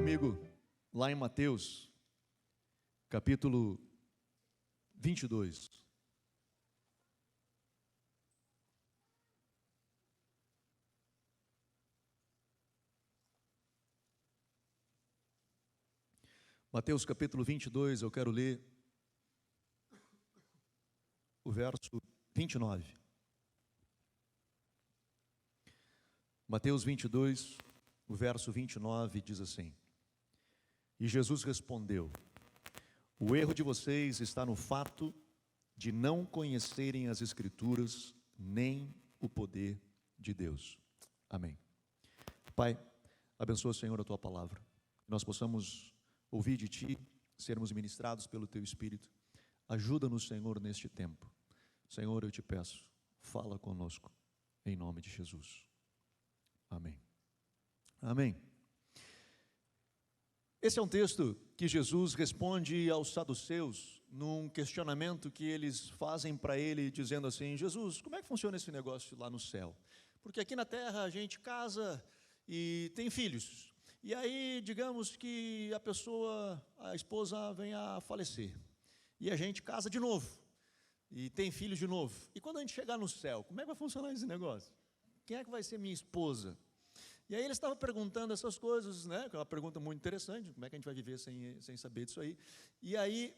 comigo lá em Mateus, capítulo 22. Mateus capítulo 22, eu quero ler o verso 29. Mateus 22, o verso 29 diz assim: E Jesus respondeu: O erro de vocês está no fato de não conhecerem as Escrituras, nem o poder de Deus. Amém. Pai, abençoa, Senhor, a Tua palavra, que nós possamos ouvir de Ti, sermos ministrados pelo Teu Espírito. Ajuda-nos, Senhor, neste tempo. Senhor, eu te peço, fala conosco, em nome de Jesus. Amém. Amém. Esse é um texto que Jesus responde aos saduceus num questionamento que eles fazem para ele, dizendo assim: Jesus, como é que funciona esse negócio lá no céu? Porque aqui na terra a gente casa e tem filhos. E aí, digamos que a esposa vem a falecer. E a gente casa de novo. E tem filhos de novo. E quando a gente chegar no céu, como é que vai funcionar esse negócio? Quem é que vai ser minha esposa? E aí ele estava perguntando essas coisas, né? Que é uma pergunta muito interessante, como é que a gente vai viver sem saber disso aí? E aí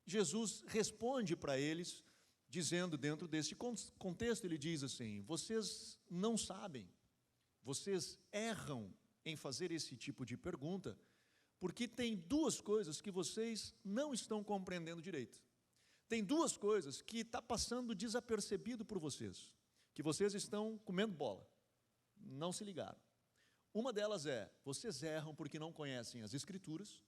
Jesus responde para eles, dizendo dentro desse contexto, ele diz assim: vocês não sabem, vocês erram em fazer esse tipo de pergunta, porque tem duas coisas que vocês não estão compreendendo direito. Tem duas coisas que está passando desapercebido por vocês, que vocês estão comendo bola, não se ligaram. Uma delas é, vocês erram porque não conhecem as Escrituras.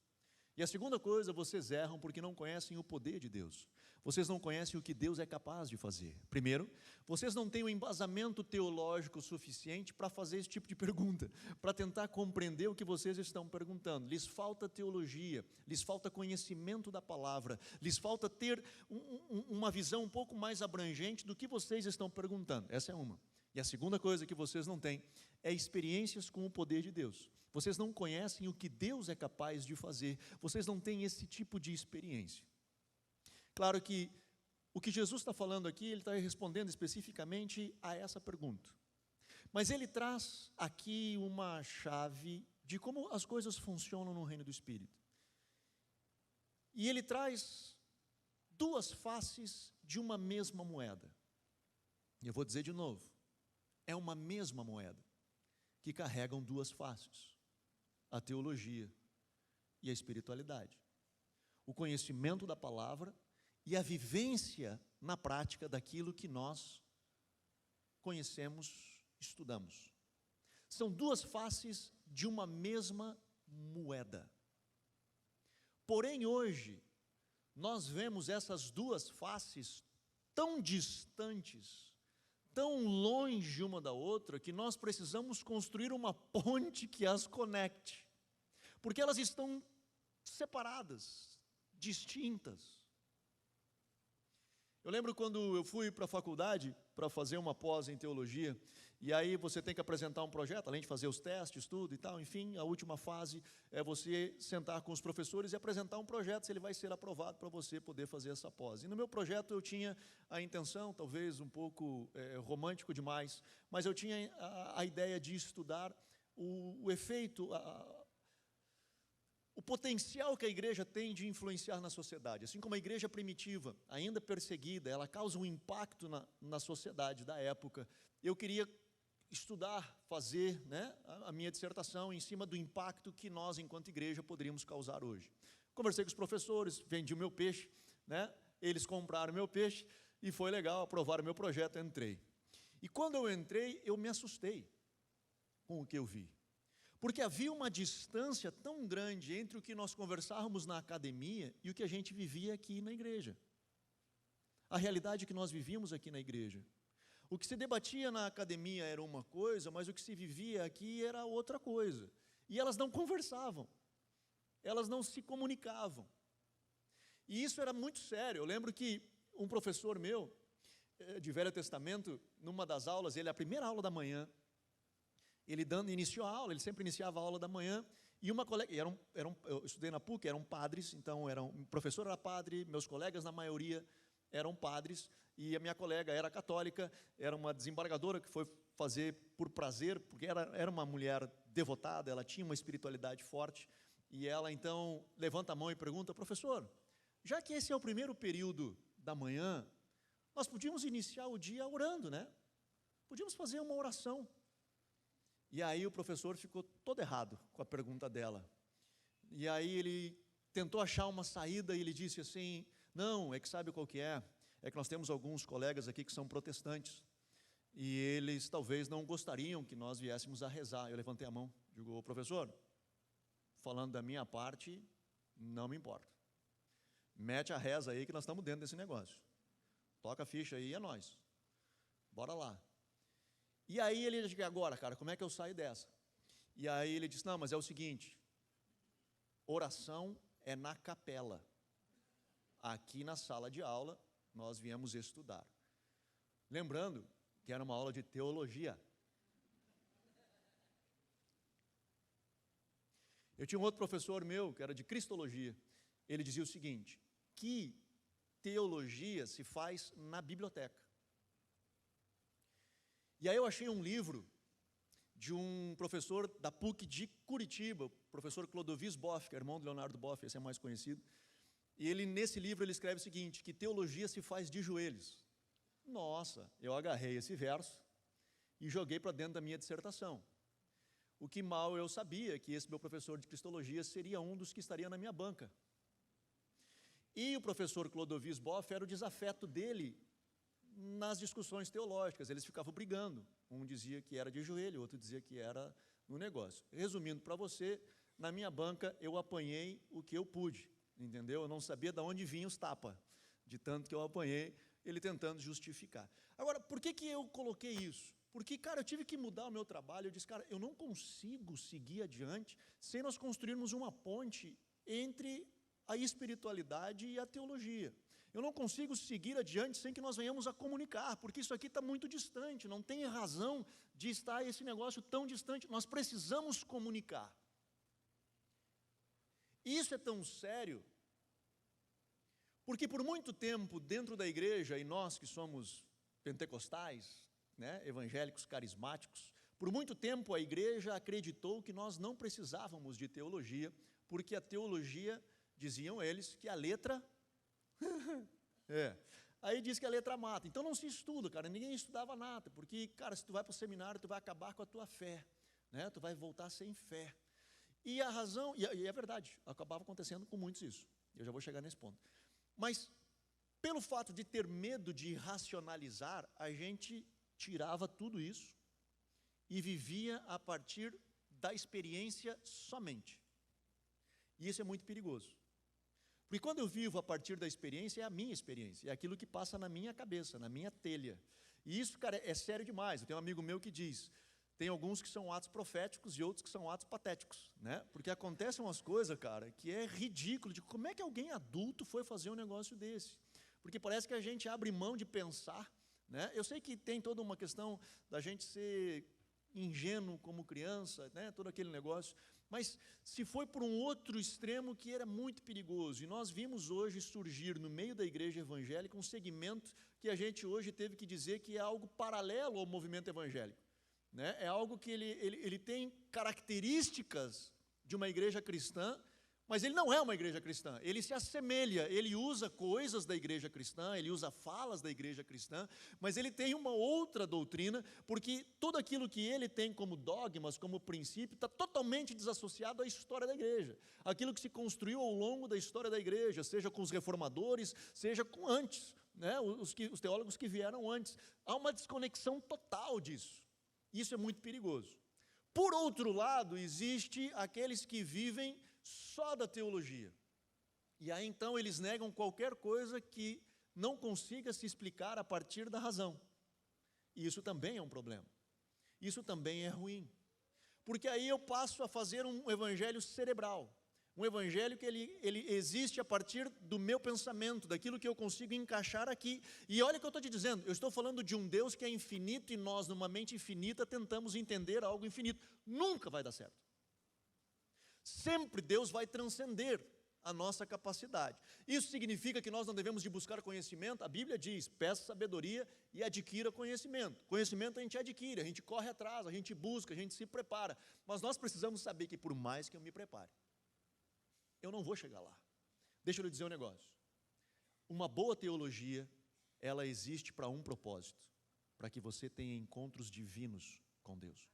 E a segunda coisa, vocês erram porque não conhecem o poder de Deus. Vocês não conhecem o que Deus é capaz de fazer. Primeiro, vocês não têm o embasamento teológico suficiente para fazer esse tipo de pergunta, para tentar compreender o que vocês estão perguntando. Lhes falta teologia, lhes falta conhecimento da palavra, lhes falta ter uma visão um pouco mais abrangente do que vocês estão perguntando. Essa é uma. E a segunda coisa que vocês não têm é experiências com o poder de Deus. Vocês não conhecem o que Deus é capaz de fazer. Vocês não têm esse tipo de experiência. Claro que o que Jesus está falando aqui, ele está respondendo especificamente a essa pergunta. Mas ele traz aqui uma chave de como as coisas funcionam no reino do Espírito. E ele traz duas faces de uma mesma moeda. E eu vou dizer de novo. É uma mesma moeda, que carregam duas faces: a teologia e a espiritualidade. O conhecimento da palavra e a vivência na prática daquilo que nós conhecemos, estudamos. São duas faces de uma mesma moeda. Porém, hoje, nós vemos essas duas faces tão distantes, tão longe uma da outra, que nós precisamos construir uma ponte que as conecte, porque elas estão separadas, distintas. Eu lembro quando eu fui para a faculdade para fazer uma pós em teologia, e aí você tem que apresentar um projeto, além de fazer os testes, tudo e tal, enfim, a última fase é você sentar com os professores e apresentar um projeto, se ele vai ser aprovado para você poder fazer essa pós. E no meu projeto eu tinha a intenção, talvez um pouco romântico demais, mas eu tinha a ideia de estudar o efeito, o potencial que a igreja tem de influenciar na sociedade. Assim como a igreja primitiva, ainda perseguida, ela causa um impacto na sociedade da época. Eu queria estudar, fazer, né, a minha dissertação em cima do impacto que nós, enquanto igreja, poderíamos causar hoje. Conversei com os professores, vendi o meu peixe, né, eles compraram o meu peixe, e foi legal, aprovaram o meu projeto, entrei. E quando eu entrei, eu me assustei com o que eu vi. Porque havia uma distância tão grande entre o que nós conversávamos na academia e o que a gente vivia aqui na igreja. A realidade que nós vivíamos aqui na igreja. O que se debatia na academia era uma coisa, mas o que se vivia aqui era outra coisa. E elas não conversavam, elas não se comunicavam. E isso era muito sério. Eu lembro que um professor meu, de Velho Testamento, numa das aulas, a primeira aula da manhã, ele iniciou a aula, ele sempre iniciava a aula da manhã, E uma colega, eu estudei na PUC, eram padres, então o professor era padre, meus colegas, na maioria, eram padres, e a minha colega era católica, era uma desembargadora que foi fazer por prazer, porque era uma mulher devotada, ela tinha uma espiritualidade forte, e ela, então, levanta a mão e pergunta: professor, já que esse é o primeiro período da manhã, nós podíamos iniciar o dia orando, né? Podíamos fazer uma oração. E aí o professor ficou todo errado com a pergunta dela. E aí ele tentou achar uma saída e ele disse assim: não, é que sabe qual que é? É que nós temos alguns colegas aqui que são protestantes, e eles talvez não gostariam que nós viéssemos a rezar. Eu levantei a mão, digo: professor, falando da minha parte, não me importa. Mete a reza aí que nós estamos dentro desse negócio. Toca a ficha aí, é nós. Bora lá. E aí ele disse: agora, cara, como é que eu saio dessa? E aí ele disse: não, mas é o seguinte, oração é na capela. Aqui na sala de aula, nós viemos estudar. Lembrando que era uma aula de teologia. Eu tinha um outro professor meu, que era de cristologia. Ele dizia o seguinte: que teologia se faz na biblioteca. E aí eu achei um livro de um professor da PUC de Curitiba, o professor Clodovis Boff, que é irmão do Leonardo Boff, esse é mais conhecido. E ele, nesse livro, ele escreve o seguinte: que teologia se faz de joelhos. Nossa, eu agarrei esse verso e joguei para dentro da minha dissertação. O que mal eu sabia que esse meu professor de cristologia seria um dos que estaria na minha banca. E o professor Clodovis Boff era o desafeto dele nas discussões teológicas. Eles ficavam brigando. Um dizia que era de joelho, outro dizia que era no negócio. Resumindo para você, na minha banca eu apanhei o que eu pude, entendeu? Eu não sabia de onde vinham os tapas, de tanto que eu apanhei, ele tentando justificar. Agora, por que eu coloquei isso? Porque, cara, eu tive que mudar o meu trabalho. Eu disse: cara, eu não consigo seguir adiante sem nós construirmos uma ponte entre a espiritualidade e a teologia. Eu não consigo seguir adiante sem que nós venhamos a comunicar, porque isso aqui está muito distante, não tem razão de estar esse negócio tão distante. Nós precisamos comunicar. E isso é tão sério, porque por muito tempo dentro da igreja, e nós que somos pentecostais, né, evangélicos carismáticos, por muito tempo a igreja acreditou que nós não precisávamos de teologia, porque a teologia, diziam eles, que a letra aí diz que a letra mata. Então não se estuda, cara, ninguém estudava nada, porque, cara, se tu vai para o seminário, tu vai acabar com a tua fé, né? Tu vai voltar sem fé. E a razão, e é verdade, acabava acontecendo com muitos isso, eu já vou chegar nesse ponto. Mas, pelo fato de ter medo de racionalizar, a gente tirava tudo isso e vivia a partir da experiência somente. E isso é muito perigoso. Porque quando eu vivo a partir da experiência, é a minha experiência, é aquilo que passa na minha cabeça, na minha telha. E isso, cara, é sério demais. Eu tenho um amigo meu que diz: tem alguns que são atos proféticos e outros que são atos patéticos, né? Porque acontecem umas coisas, cara, que é ridículo, de como é que alguém adulto foi fazer um negócio desse? Porque parece que a gente abre mão de pensar, né? Eu sei que tem toda uma questão da gente ser ingênuo como criança, né? Todo aquele negócio, mas se foi por um outro extremo que era muito perigoso. E nós vimos hoje surgir no meio da igreja evangélica um segmento que a gente hoje teve que dizer que é algo paralelo ao movimento evangélico, né? É algo que ele tem características de uma igreja cristã, mas ele não é uma igreja cristã. Ele se assemelha, ele usa coisas da igreja cristã, ele usa falas da igreja cristã, mas ele tem uma outra doutrina, porque tudo aquilo que ele tem como dogmas, como princípio, está totalmente desassociado à história da igreja. Aquilo que se construiu ao longo da história da igreja, seja com os reformadores, seja com antes, né? Os teólogos que vieram antes. Há uma desconexão total disso. Isso é muito perigoso. Por outro lado, existe aqueles que vivem só da teologia. E aí então eles negam qualquer coisa que não consiga se explicar a partir da razão. E isso também é um problema. Isso também é ruim. Porque aí eu passo a fazer um evangelho cerebral. Um evangelho que ele existe a partir do meu pensamento, daquilo que eu consigo encaixar aqui. E olha o que eu estou te dizendo, eu estou falando de um Deus que é infinito e nós, numa mente infinita, tentamos entender algo infinito. Nunca vai dar certo. Sempre Deus vai transcender a nossa capacidade. Isso significa que nós não devemos de buscar conhecimento. A Bíblia diz, peça sabedoria e adquira conhecimento. Conhecimento a gente adquire, a gente corre atrás, a gente busca, a gente se prepara. Mas nós precisamos saber que por mais que eu me prepare, eu não vou chegar lá. Deixa eu lhe dizer um negócio. Uma boa teologia, ela existe para um propósito, para que você tenha encontros divinos com Deus.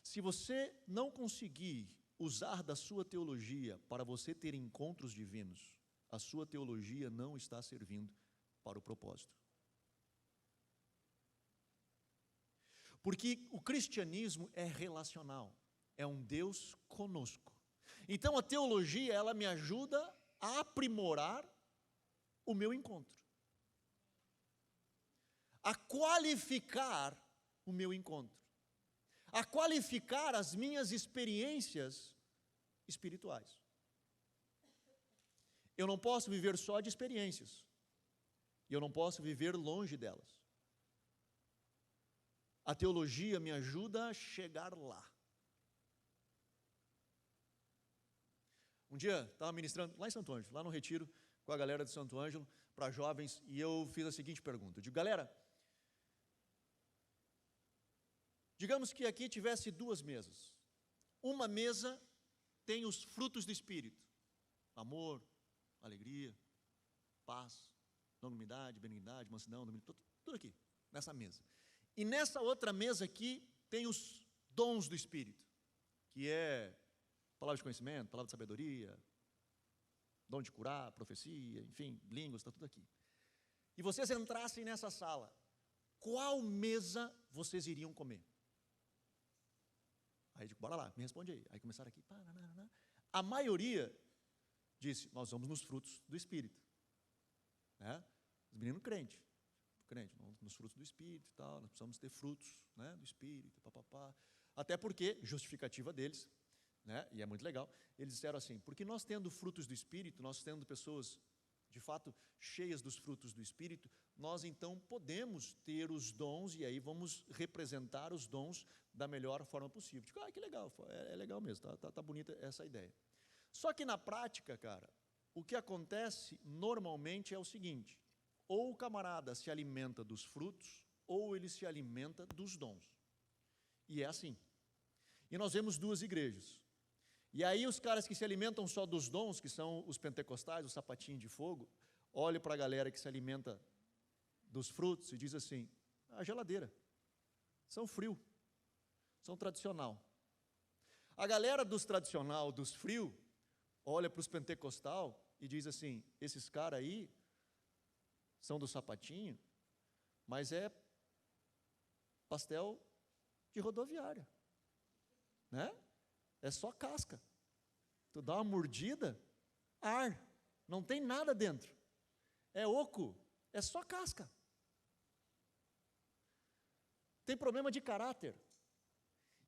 Se você não conseguir usar da sua teologia para você ter encontros divinos, a sua teologia não está servindo para o propósito. Porque o cristianismo é relacional, é um Deus conosco. Então a teologia, ela me ajuda a aprimorar o meu encontro, a qualificar o meu encontro, a qualificar as minhas experiências espirituais. Eu não posso viver só de experiências, e eu não posso viver longe delas. A teologia me ajuda a chegar lá. Um dia, estava ministrando lá em Santo Ângelo, lá no retiro, com a galera de Santo Ângelo, para jovens, e eu fiz a seguinte pergunta. Eu digo, galera, digamos que aqui tivesse duas mesas. Uma mesa tem os frutos do Espírito. Amor, alegria, paz, longanimidade, benignidade, mansidão, domínio, tudo aqui, nessa mesa. E nessa outra mesa aqui tem os dons do Espírito, que é palavra de conhecimento, palavra de sabedoria, dom de curar, profecia, enfim, línguas, está tudo aqui. E vocês entrassem nessa sala, qual mesa vocês iriam comer? Aí eu digo, bora lá, me responde aí. Aí começaram aqui, a maioria disse, nós vamos nos frutos do Espírito. Né? Os meninos crente, nos frutos do Espírito e tal, nós precisamos ter frutos, né, do Espírito, papapá. Até porque, justificativa deles, né, e é muito legal, eles disseram assim, porque nós tendo frutos do Espírito, nós tendo pessoas, de fato, cheias dos frutos do Espírito, nós então podemos ter os dons, e aí vamos representar os dons da melhor forma possível. Digo, que legal, é legal mesmo, tá bonita essa ideia. Só que na prática, cara, o que acontece normalmente é o seguinte, ou o camarada se alimenta dos frutos, ou ele se alimenta dos dons. E é assim. E nós vemos duas igrejas. E aí os caras que se alimentam só dos dons, que são os pentecostais, o sapatinho de fogo, olham para a galera que se alimenta dos frutos e diz assim, a geladeira, são frio, são tradicional. A galera dos tradicional, dos frio, olha para os pentecostal e diz assim, esses caras aí são do sapatinho, mas é pastel de rodoviária, né? É só casca. Tu dá uma mordida, ar, não tem nada dentro. É oco, é só casca. Tem problema de caráter.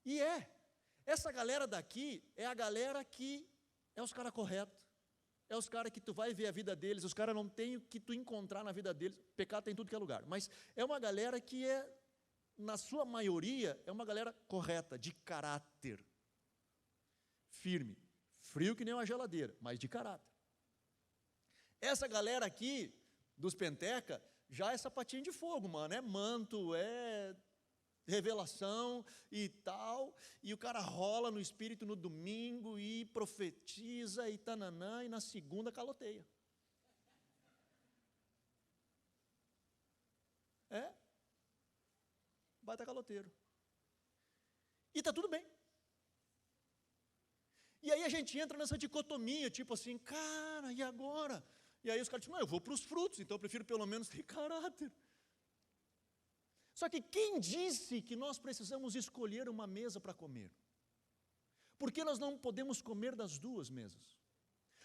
E essa galera daqui é a galera que é os caras corretos. É os caras que tu vai ver a vida deles, os caras não tem o que tu encontrar na vida deles, pecado tem em tudo que é lugar, mas é uma galera que na sua maioria, é uma galera correta, de caráter, firme, frio que nem uma geladeira, mas de caráter. Essa galera aqui, dos penteca, já é sapatinho de fogo, mano, é manto, é revelação e tal, e o cara rola no Espírito no domingo e profetiza e tananã, e na segunda caloteia. Baita caloteiro. E está tudo bem. E aí a gente entra nessa dicotomia, tipo assim, cara, e agora? E aí os caras dizem, não, eu vou para os frutos, então eu prefiro pelo menos ter caráter. Só que quem disse que nós precisamos escolher uma mesa para comer? Por que nós não podemos comer das duas mesas?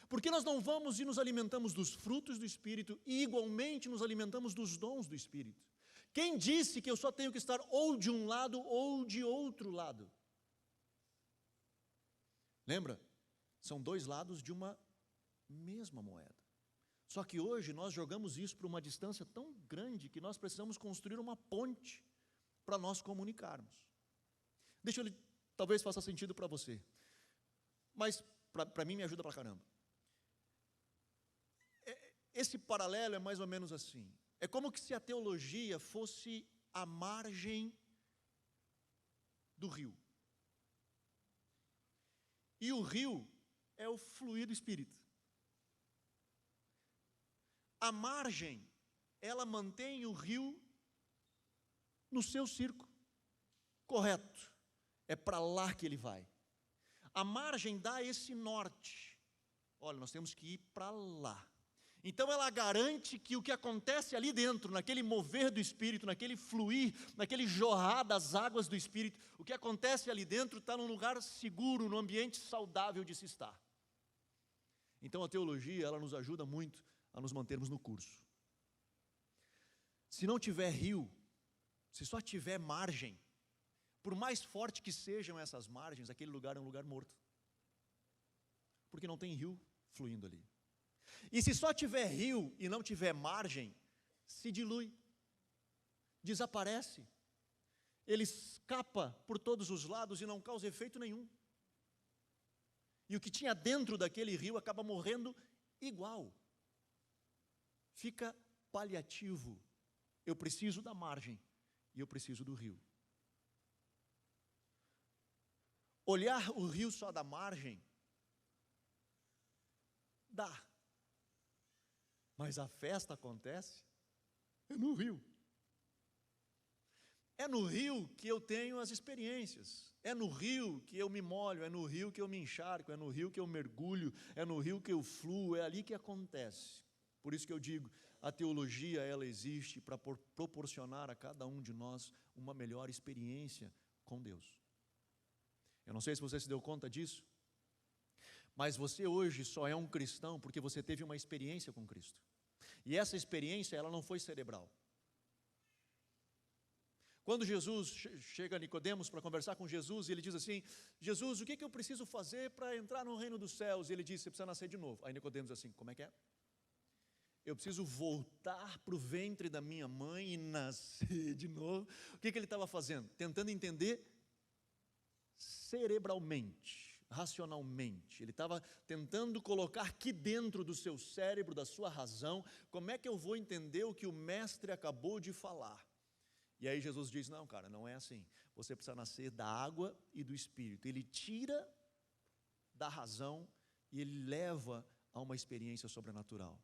Por que nós não vamos e nos alimentamos dos frutos do Espírito e igualmente nos alimentamos dos dons do Espírito? Quem disse que eu só tenho que estar ou de um lado ou de outro lado? Lembra? São dois lados de uma mesma moeda. Só que hoje nós jogamos isso para uma distância tão grande que nós precisamos construir uma ponte para nós comunicarmos. Talvez faça sentido para você. mas para mim me ajuda pra caramba. Esse paralelo é mais ou menos assim. É como que se a teologia fosse a margem do rio. E o rio é o fluir do Espírito. A margem, ela mantém o rio no seu circo correto. É para lá que ele vai. A margem dá esse norte. Olha, nós temos que ir para lá. Então ela garante que o que acontece ali dentro, naquele mover do Espírito, naquele fluir, naquele jorrar das águas do Espírito, o que acontece ali dentro está num lugar seguro, num ambiente saudável de se estar. Então a teologia, ela nos ajuda muito a nos mantermos no curso. Se não tiver rio, se só tiver margem, por mais forte que sejam essas margens, aquele lugar é um lugar morto. Porque não tem rio fluindo ali. E se só tiver rio e não tiver margem, se dilui, desaparece. Ele escapa por todos os lados e não causa efeito nenhum. E o que tinha dentro daquele rio acaba morrendo igual. Fica paliativo. Eu preciso da margem e eu preciso do rio. Olhar o rio só da margem dá. Mas a festa acontece no rio. É no rio que eu tenho as experiências. É no rio que eu me molho, é no rio que eu me encharco, é no rio que eu mergulho, é no rio que eu fluo, é ali que acontece. Por isso que eu digo, a teologia, ela existe para proporcionar a cada um de nós uma melhor experiência com Deus. Eu não sei se você se deu conta disso, mas você hoje só é um cristão porque você teve uma experiência com Cristo. E essa experiência, ela não foi cerebral. Quando Jesus chega a Nicodemos para conversar com Jesus, e ele diz assim: Jesus, o que eu preciso fazer para entrar no reino dos céus? E ele diz: você precisa nascer de novo. Aí Nicodemos diz assim: como é que é? Eu preciso voltar para o ventre da minha mãe e nascer de novo. O que ele estava fazendo? Tentando entender cerebralmente, racionalmente. Ele estava tentando colocar aqui dentro do seu cérebro, da sua razão, como é que eu vou entender o que o mestre acabou de falar? E aí Jesus diz: não, cara, não é assim. Você precisa nascer da água e do Espírito. Ele tira da razão e ele leva a uma experiência sobrenatural.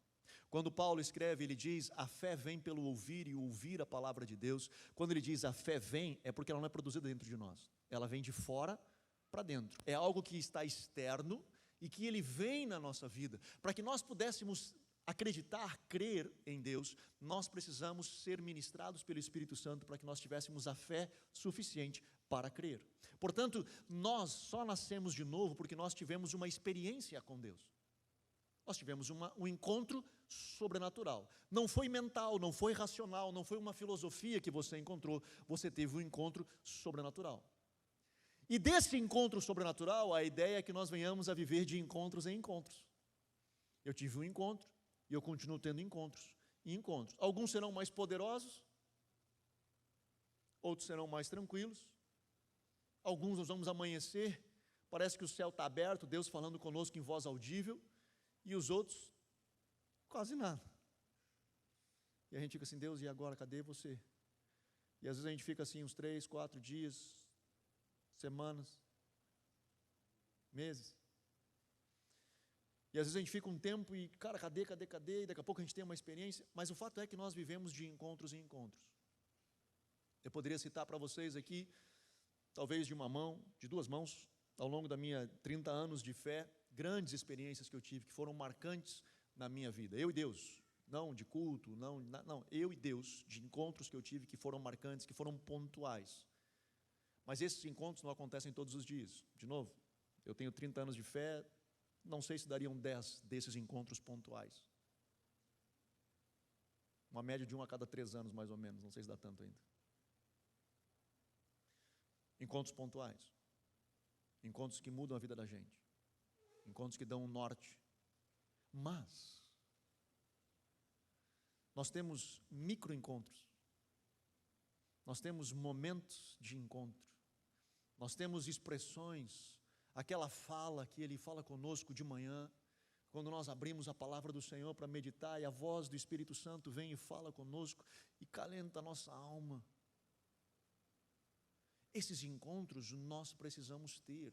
Quando Paulo escreve, ele diz: a fé vem pelo ouvir e ouvir a palavra de Deus. Quando ele diz a fé vem, é porque ela não é produzida dentro de nós. Ela vem de fora para dentro. É algo que está externo e que ele vem na nossa vida. Para que nós pudéssemos acreditar, crer em Deus, nós precisamos ser ministrados pelo Espírito Santo para que nós tivéssemos a fé suficiente para crer. Portanto, nós só nascemos de novo porque nós tivemos uma experiência com Deus. Nós tivemos um encontro sobrenatural. Não foi mental, não foi racional, não foi uma filosofia que você encontrou. Você teve um encontro sobrenatural. E desse encontro sobrenatural, a ideia é que nós venhamos a viver de encontros em encontros. Eu tive um encontro e eu continuo tendo encontros e encontros. Alguns serão mais poderosos, outros serão mais tranquilos. Alguns nós vamos amanhecer, parece que o céu está aberto, Deus falando conosco em voz audível. E os outros, quase nada. E a gente fica assim: Deus, e agora, cadê você? E às vezes a gente fica assim uns 3, 4 dias, semanas, meses. E às vezes a gente fica um tempo e, cara, cadê? E daqui a pouco a gente tem uma experiência. Mas o fato é que nós vivemos de encontros em encontros. Eu poderia citar para vocês aqui, talvez de uma mão, de duas mãos, ao longo da minha 30 anos de fé, grandes experiências que eu tive, que foram marcantes na minha vida. Eu e Deus, não de culto, não, eu e Deus, de encontros que eu tive que foram marcantes, que foram pontuais. Mas esses encontros não acontecem todos os dias. De novo, eu tenho 30 anos de fé, não sei se dariam 10 desses encontros pontuais. Uma média de 1 a cada 3 anos, mais ou menos, não sei se dá tanto ainda. Encontros pontuais. Encontros que mudam a vida da gente. Encontros que dão um norte. Mas nós temos microencontros. Nós temos momentos de encontro. Nós temos expressões aquela fala que Ele fala conosco de manhã, quando nós abrimos a palavra do Senhor para meditar e a voz do Espírito Santo vem e fala conosco e calenta a nossa alma. Esses encontros nós precisamos ter.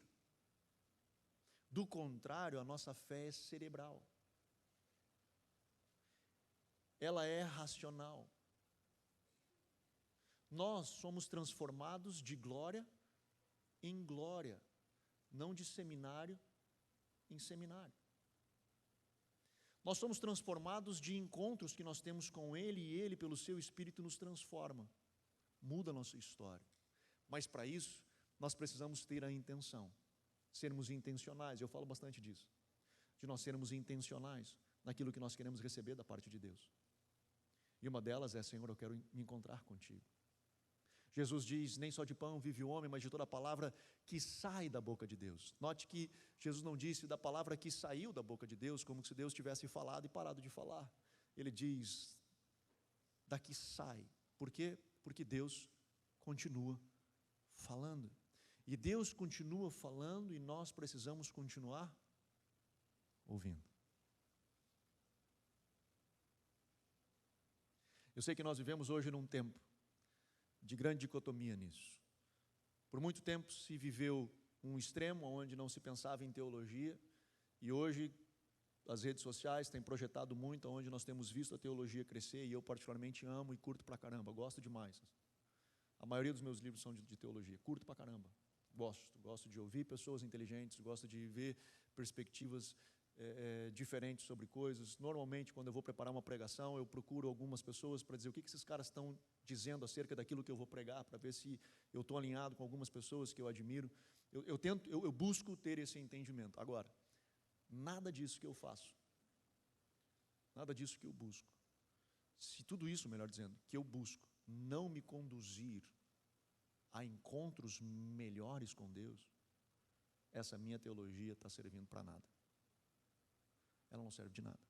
Do contrário, a nossa fé é cerebral. Ela é racional. Nós somos transformados de glória em glória, não de seminário em seminário. Nós somos transformados de encontros que nós temos com Ele, e Ele, pelo Seu Espírito, nos transforma, muda a nossa história. Mas para isso, nós precisamos ter a intenção, sermos intencionais. Eu falo bastante disso, de nós sermos intencionais naquilo que nós queremos receber da parte de Deus. E uma delas é: Senhor, eu quero me encontrar contigo. Jesus diz: nem só de pão vive o homem, mas de toda a palavra que sai da boca de Deus. Note que Jesus não disse da palavra que saiu da boca de Deus, como se Deus tivesse falado e parado de falar. Ele diz: daqui sai. Por quê? Porque Deus continua falando. E Deus continua falando, e nós precisamos continuar ouvindo. Eu sei que nós vivemos hoje num tempo de grande dicotomia nisso. Por muito tempo se viveu um extremo onde não se pensava em teologia, e hoje as redes sociais têm projetado muito, onde nós temos visto a teologia crescer, e eu particularmente amo e curto pra caramba, gosto demais. A maioria dos meus livros são de teologia, curto pra caramba, gosto de ouvir pessoas inteligentes, gosto de ver perspectivas diferentes sobre coisas. Normalmente, quando eu vou preparar uma pregação, eu procuro algumas pessoas para dizer o que esses caras estão dizendo acerca daquilo que eu vou pregar, para ver se eu estou alinhado com algumas pessoas que eu admiro. Eu busco ter esse entendimento. Agora, nada disso que eu faço, nada disso que eu busco, se tudo isso, melhor dizendo, que eu busco, não me conduzir a encontros melhores com Deus, essa minha teologia está servindo para nada. Ela não serve de nada.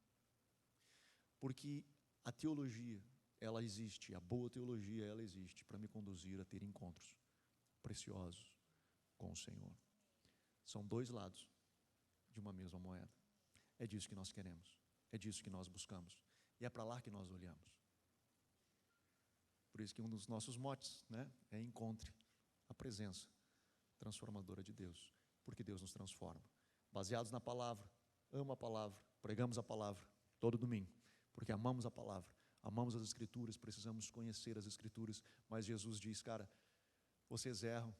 Porque a teologia, ela existe, a boa teologia, ela existe para me conduzir a ter encontros preciosos com o Senhor. São dois lados de uma mesma moeda. É disso que nós queremos, é disso que nós buscamos, e é para lá que nós olhamos. Por isso que um dos nossos motes, é encontre a presença transformadora de Deus, porque Deus nos transforma. Baseados na palavra, amo a palavra, pregamos a palavra todo domingo, porque amamos a palavra, amamos as Escrituras, precisamos conhecer as Escrituras, mas Jesus diz: cara, vocês erram,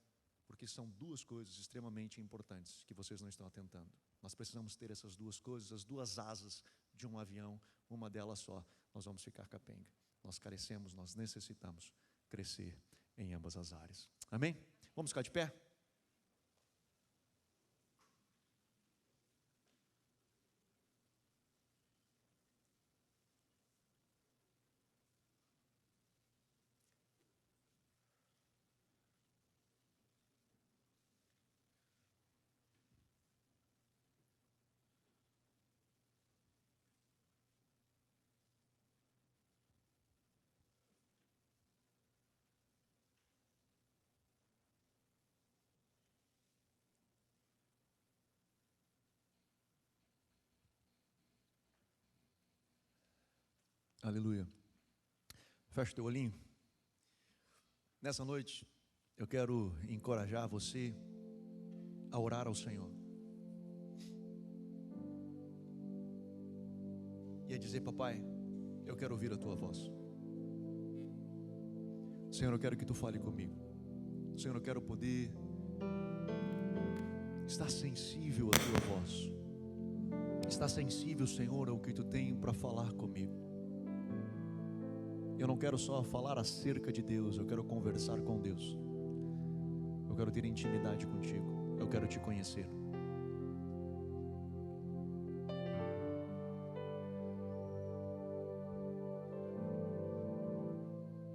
porque são duas coisas extremamente importantes que vocês não estão atentando. Nós precisamos ter essas duas coisas, as duas asas de um avião, uma delas só, nós vamos ficar capenga. Nós carecemos, nós necessitamos crescer em ambas as áreas. Amém? Vamos ficar de pé? Aleluia. Fecha o teu olhinho. Nessa noite, eu quero encorajar você a orar ao Senhor. E a dizer: papai, eu quero ouvir a tua voz. Senhor, eu quero que tu fale comigo. Senhor, eu quero poder estar sensível à tua voz. Estar sensível, Senhor, ao que tu tem para falar comigo. Eu não quero só falar acerca de Deus, eu quero conversar com Deus. Eu quero ter intimidade contigo, eu quero te conhecer.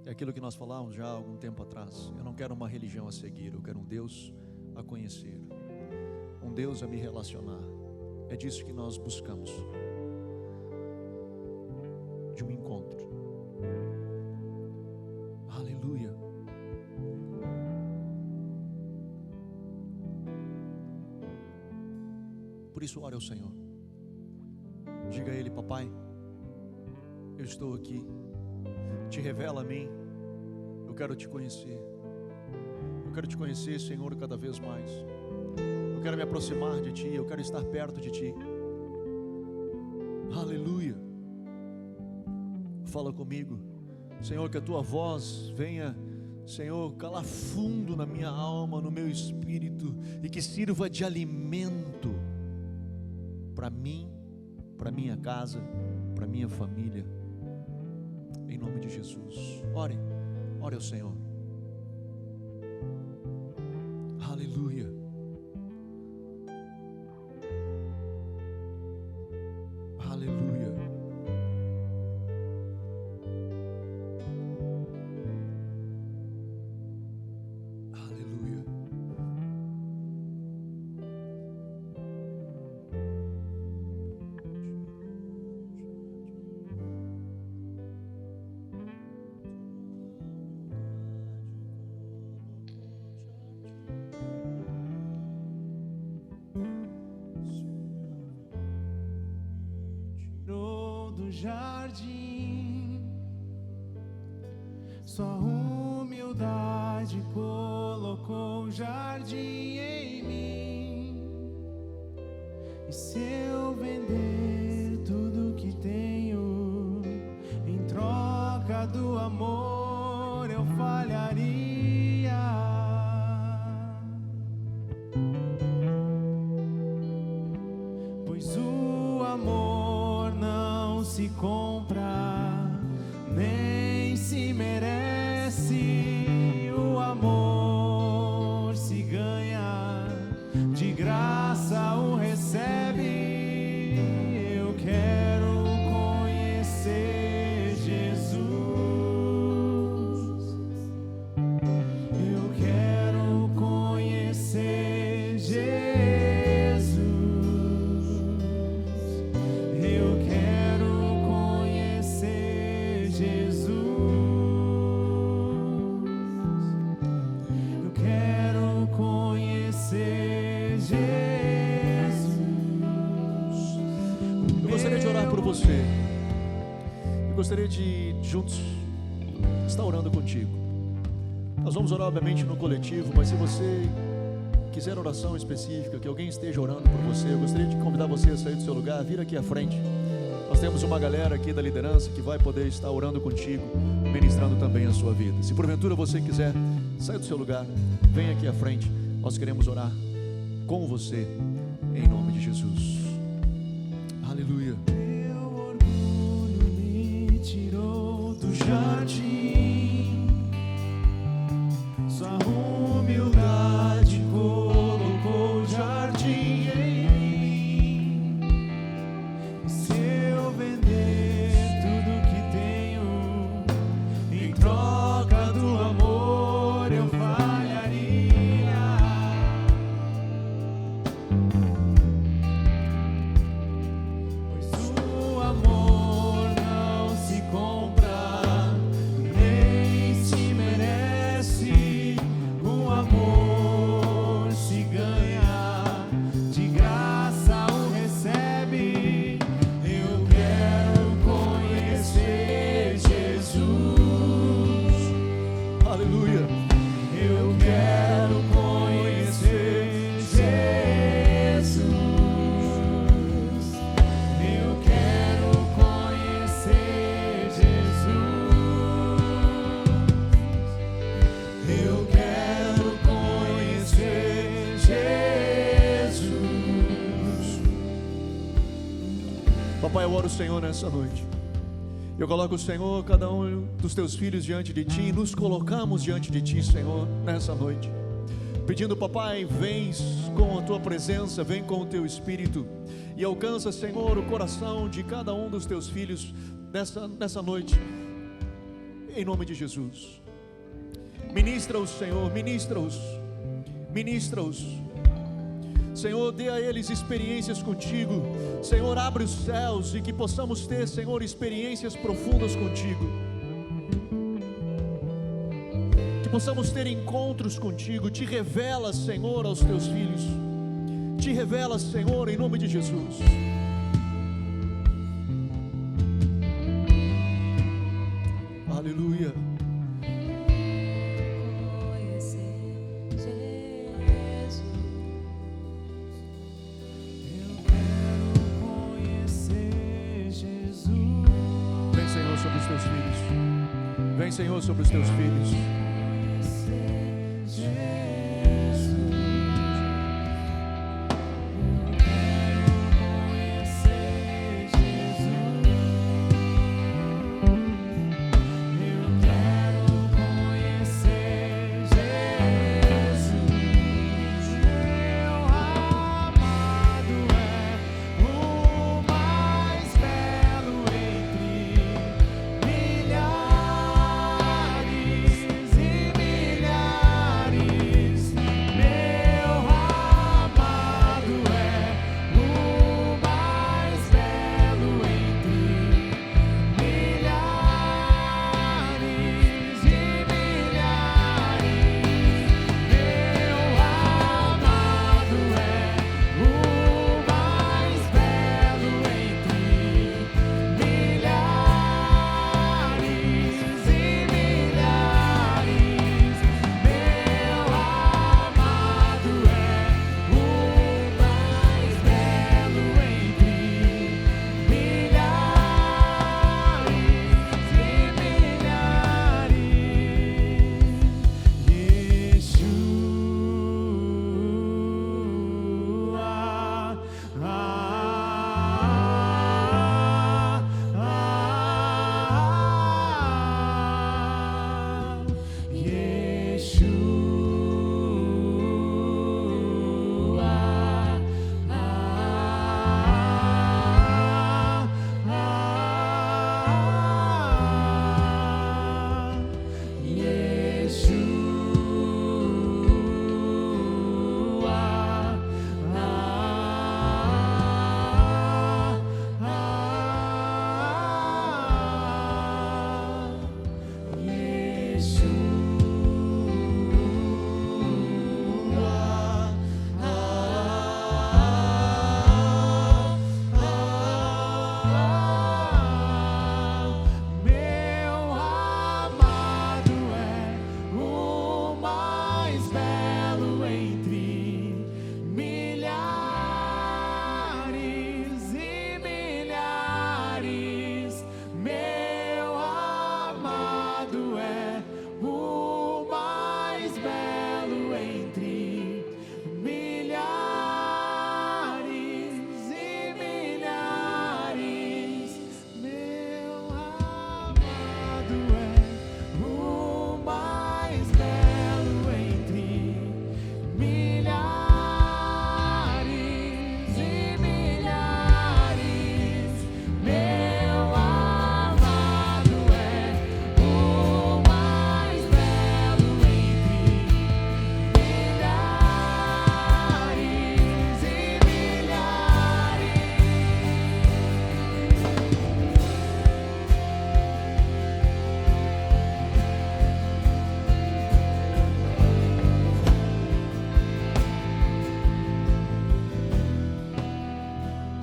É aquilo que nós falávamos já há algum tempo atrás. Eu não quero uma religião a seguir, eu quero um Deus a conhecer, um Deus a me relacionar. É disso que nós buscamos, de um encontro. Aleluia. Por isso, ore ao Senhor. Diga a Ele: papai, eu estou aqui, te revela a mim, eu quero te conhecer. Eu quero te conhecer, Senhor, cada vez mais. Eu quero me aproximar de Ti, eu quero estar perto de Ti. Aleluia. Fala comigo, Senhor, que a Tua voz venha, Senhor, calar fundo na minha alma, no meu espírito, e que sirva de alimento para mim, para minha casa, para minha família, em nome de Jesus. Ore ao Senhor. Aleluia. Aleluia. Aleluia. Do jardim, sua humildade colocou um jardim em mim. E se eu vender tudo que tenho em troca do amor, eu falharia. Pois o amor não se compra, nem se merece. O amor se ganha, de graça o recebe. Eu quero conhecer Jesus. Eu quero conhecer Jesus. Você, eu gostaria de juntos estar orando contigo. Nós vamos orar obviamente no coletivo, mas se você quiser oração específica, que alguém esteja orando por você, eu gostaria de convidar você a sair do seu lugar, vir aqui à frente. Nós temos uma galera aqui da liderança que vai poder estar orando contigo, ministrando também a sua vida. Se porventura você quiser sair do seu lugar, venha aqui à frente. Nós queremos orar com você em nome de Jesus. Aleluia. Tirou do jardim, sua humildade colocou o jardim em mim. E se eu vender tudo que tenho em troca do amor, eu falharia. Pois o amor Papai, eu oro o Senhor nessa noite. Eu coloco o Senhor, cada um dos teus filhos diante de Ti, e nos colocamos diante de Ti, Senhor, nessa noite, pedindo, papai, vem com a Tua presença, vem com o Teu Espírito, e alcança, Senhor, o coração de cada um dos Teus filhos nessa noite, em nome de Jesus. Ministra-os, Senhor, ministra-os, Senhor, dê a eles experiências contigo. Senhor, abre os céus e que possamos ter, Senhor, experiências profundas contigo. Que possamos ter encontros contigo. Te revela, Senhor, aos teus filhos. te revela, Senhor, em nome de Jesus. Aleluia. Sobre os teus filhos. Vem, Senhor, sobre os teus filhos.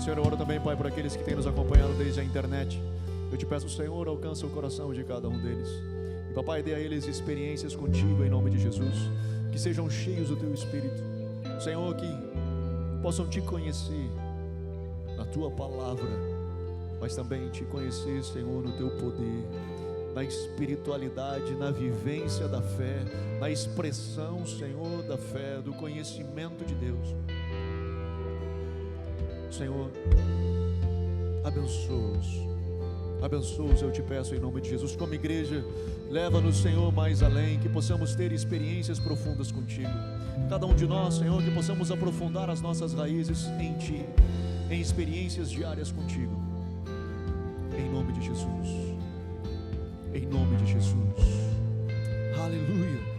Senhor, eu oro também, Pai, por aqueles que têm nos acompanhado desde a internet. Eu te peço, Senhor, alcança o coração de cada um deles. E, Papai, dê a eles experiências contigo em nome de Jesus. Que sejam cheios do Teu Espírito. Senhor, que possam Te conhecer na Tua palavra, mas também Te conhecer, Senhor, no Teu poder, na espiritualidade, na vivência da fé, na expressão, Senhor, da fé, do conhecimento de Deus. Senhor, abençoa-os, eu te peço em nome de Jesus. Como igreja, leva-nos, Senhor, mais além, que possamos ter experiências profundas contigo. Cada um de nós, Senhor, que possamos aprofundar as nossas raízes em Ti, em experiências diárias contigo. Em nome de Jesus. Em nome de Jesus. Aleluia.